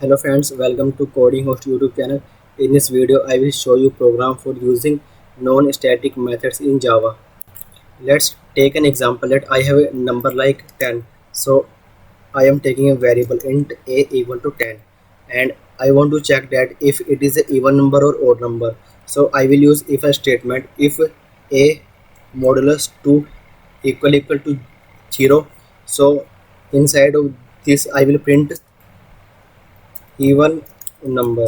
Hello friends, welcome to Coding Host YouTube channel. In this video, I will show you program for using non-static methods in Java. Let's take an example that I have a number like 10. So I am taking a variable int a equal to 10 and I want to check that if it is an even number or odd number. So I will use if statement if a modulus 2 equal to 0. So inside of this I will print even number,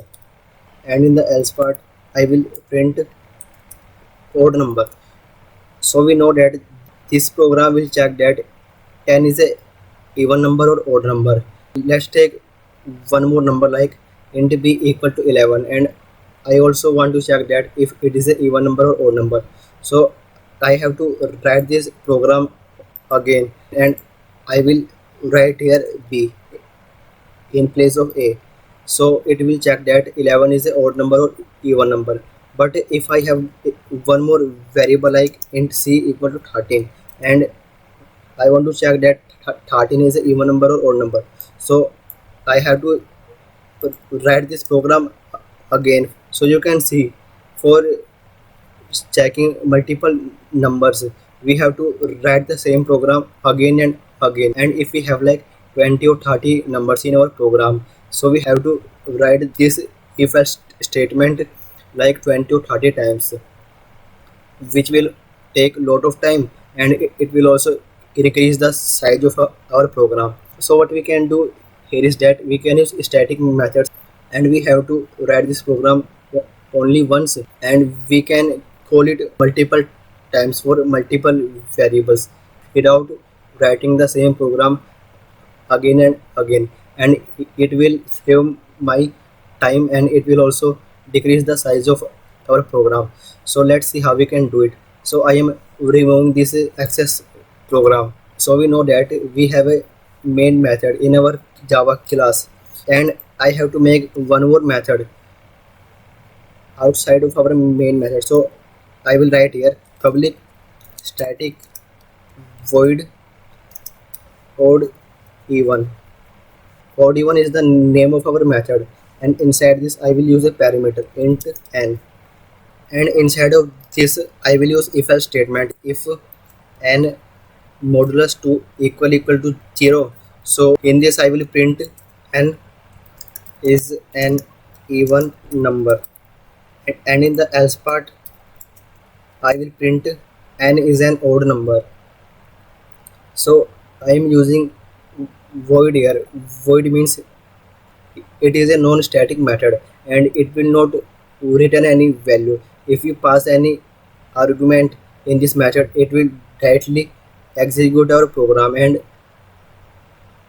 and in the else part I will print odd number. So we know that this program will check that 10 is a even number or odd number. Let's take one more number like int b equal to 11, and I also want to check that if it is a even number or odd number. So I have to write this program again, and I will write here b in place of a. So it will check that 11 is a odd number or even number. But if I have one more variable like int c equal to 13, and I want to check that 13 is a even number or odd number, so I have to write this program again. So you can see, for checking multiple numbers, we have to write the same program again and again. And if we have like 20 or 30 numbers in our program, so we have to write this if else statement like 20 or 30 times, which will take a lot of time, and it will also increase the size of our program. So what we can do here is that we can use static methods, and we have to write this program only once, and we can call it multiple times for multiple variables without writing the same program again and again. And it will save my time, and it will also decrease the size of our program. So let's see how we can do it. So I am removing this access program. So we know that we have a main method in our Java class, and I have to make one more method outside of our main method. So I will write here public static void odd even. Odd even is the name of our method, and inside this I will use a parameter int n, and inside of this I will use if else statement if n modulus 2 equal to 0. So in this I will print n is an even number, and in the else part I will print n is an odd number. So I am using void here. Void means it is a non-static method, and it will not return any value. If you pass any argument in this method, it will directly execute our program and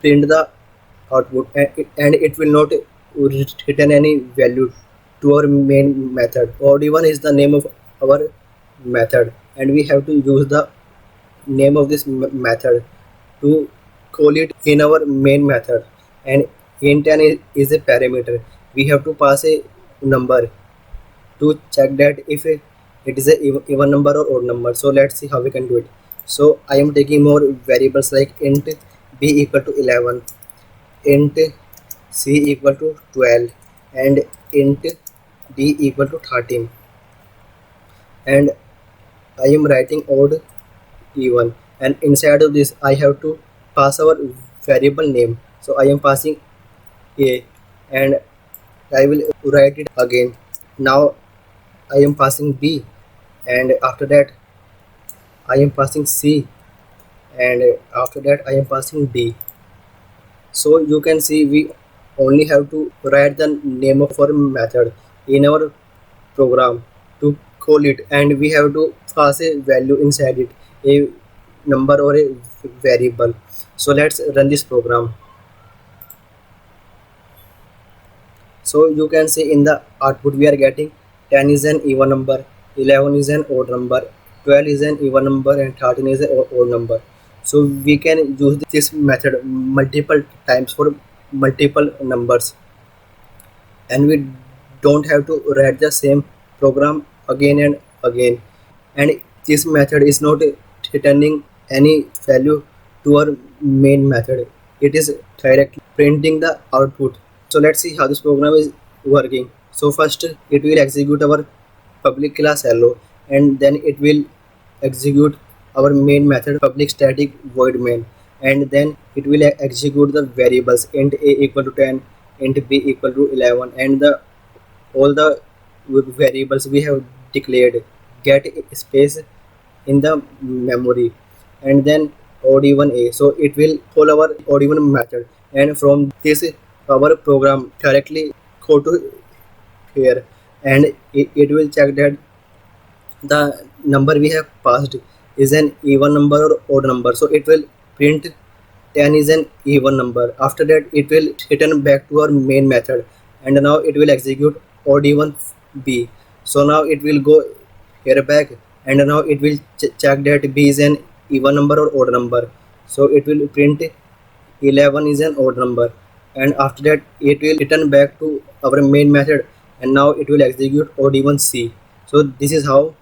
print the output, and it will not return any value to our main method. Odd even is the name of our method, and we have to use the name of this method to call it in our main method. And int n is a parameter. We have to pass a number to check that if it is a even number or odd number. So let's see how we can do it. So I am taking more variables like int b equal to 11, int c equal to 12, and int d equal to 13, and I am writing odd even, and inside of this I have to pass our variable name. So I am passing a, and I will write it again. Now I am passing b, and after that I am passing c, and after that I am passing d. So you can see we only have to write the name of our method in our program to call it, and we have to pass a value inside it, a number or a variable. So let's run this program. So you can see in the output we are getting 10 is an even number, 11 is an odd number, 12 is an even number, and 13 is an odd number. So we can use this method multiple times for multiple numbers, and we don't have to write the same program again and again. And this method is not returning any value to our main method. It is directly printing the output So let's see how this program is working. So first it will execute our public class hello, and then it will execute our main method public static void main, and then it will execute the variables int a equal to 10, int b equal to 11, and the all the variables we have declared get space in the memory, and then od1a. So it will call our od1 method, and from this our program directly go to here, and it will check that the number we have passed is an even number or odd number. So it will print 10 is an even number. After that it will return back to our main method, and now it will execute od1b. So now it will go here back, and now it will check that b is an even number or odd number. So it will print 11 is an odd number, and after that it will return back to our main method, and now it will execute od1c. So this is how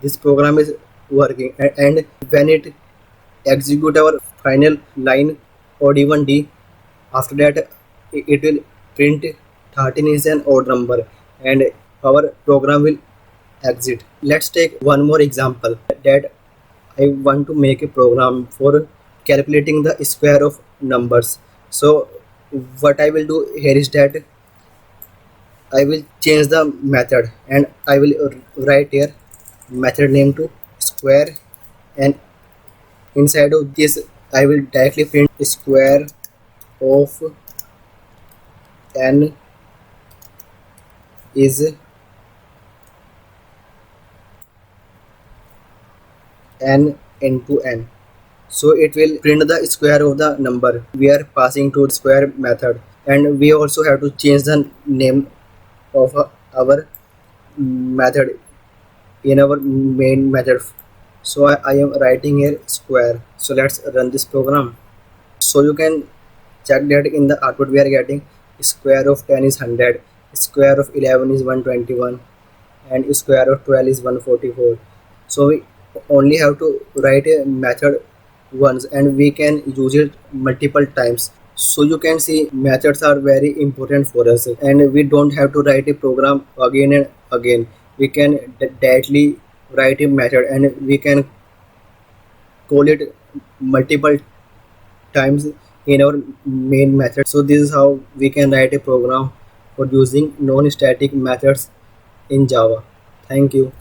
this program is working. And when it execute our final line od1d, after that it will print 13 is an odd number, and our program will exit. Let's take one more example, that I want to make a program for calculating the square of numbers. So what I will do here is that I will change the method, and I will write here method name to square, and inside of this I will directly print square of n is n into n. So it will print the square of the number we are passing to square method, and we also have to change the name of our method in our main method. So I am writing here square. So let's run this program. So you can check that in the output we are getting square of 10 is 100, square of 11 is 121, and square of 12 is 144. So we only have to write a method once, and we can use it multiple times. So you can see methods are very important for us, and we don't have to write a program again and again. We can directly write a method, and we can call it multiple times in our main method. So this is how we can write a program for using non-static methods in Java. Thank you.